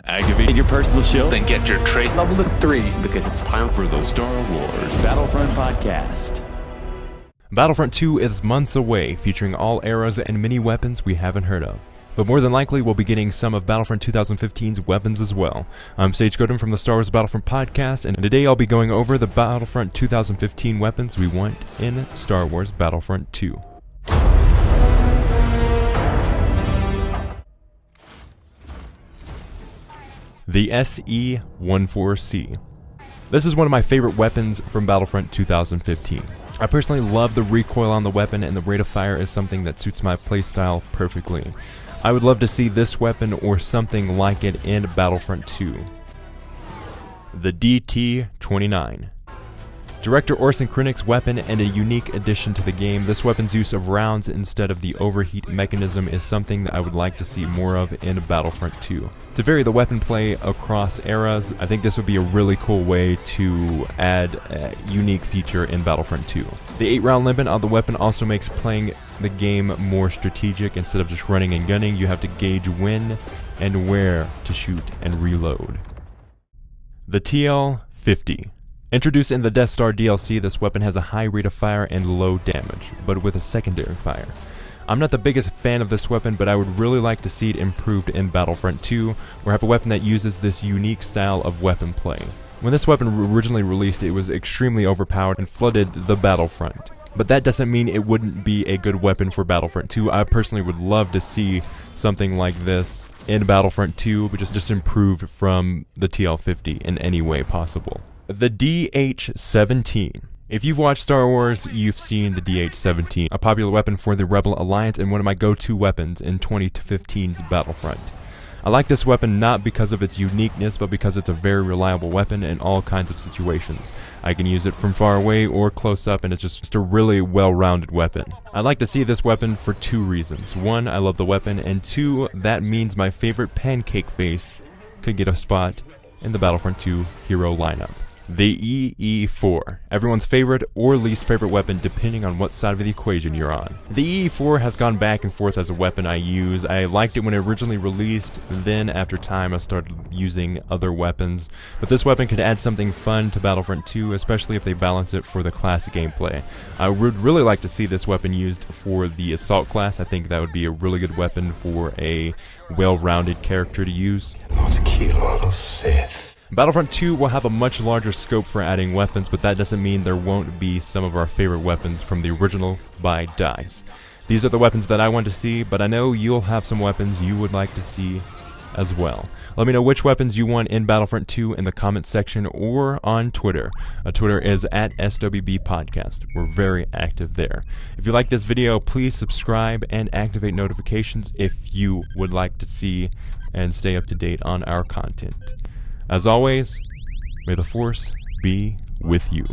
Activate your personal shield. Then get your trait level to 3. Because it's time for the Star Wars Battlefront podcast. Battlefront 2 is months away, featuring all eras and many weapons we haven't heard of. But more than likely, we'll be getting some of Battlefront 2015's weapons as well. I'm Sage Godin from the Star Wars Battlefront podcast, and today I'll be going over the Battlefront 2015 weapons we want in Star Wars Battlefront 2. The SE-14C. This is one of my favorite weapons from Battlefront 2015. I personally love the recoil on the weapon, and the rate of fire is something that suits my playstyle perfectly. I would love to see this weapon or something like it in Battlefront 2. The DT29. Director Orson weapon and a unique addition to the game. This weapon's use of rounds instead of the overheat mechanism is something that I would like to see more of in Battlefront 2. To vary the weapon play across eras, I think this would be a really cool way to add a unique feature in Battlefront 2. The 8-round limit on the weapon also makes playing the game more strategic. Instead of just running and gunning, you have to gauge when and where to shoot and reload. The TL-50. Introduced in the Death Star DLC, this weapon has a high rate of fire and low damage, but with a secondary fire. I'm not the biggest fan of this weapon, but I would really like to see it improved in Battlefront 2, where I have a weapon that uses this unique style of weapon play. When this weapon originally released, it was extremely overpowered and flooded the battlefront. But that doesn't mean it wouldn't be a good weapon for Battlefront 2. I personally would love to see something like this in Battlefront 2, but just improved from the TL-50 in any way possible. The DH-17. If you've watched Star Wars, you've seen the DH-17, a popular weapon for the Rebel Alliance and one of my go-to weapons in 2015's Battlefront. I like this weapon not because of its uniqueness, but because it's a very reliable weapon in all kinds of situations. I can use it from far away or close up, and it's just a really well-rounded weapon. I like to see this weapon for two reasons. One, I love the weapon, and two, that means my favorite pancake face could get a spot in the Battlefront 2 hero lineup. The EE-4, everyone's favorite or least favorite weapon depending on what side of the equation you're on. The EE-4 has gone back and forth as a weapon I use. I liked it when it originally released, then after time I started using other weapons. But this weapon could add something fun to Battlefront 2, especially if they balance it for the classic gameplay. I would really like to see this weapon used for the Assault class. I think that would be a really good weapon for a well-rounded character to use. Not kill Sith. Battlefront 2 will have a much larger scope for adding weapons, but that doesn't mean there won't be some of our favorite weapons from the original by DICE. These are the weapons that I want to see, but I know you'll have some weapons you would like to see as well. Let me know which weapons you want in Battlefront 2 in the comments section or on Twitter. Twitter is at SWBP Podcast. We're very active there. If you like this video, please subscribe and activate notifications if you would like to see and stay up to date on our content. As always, may the Force be with you.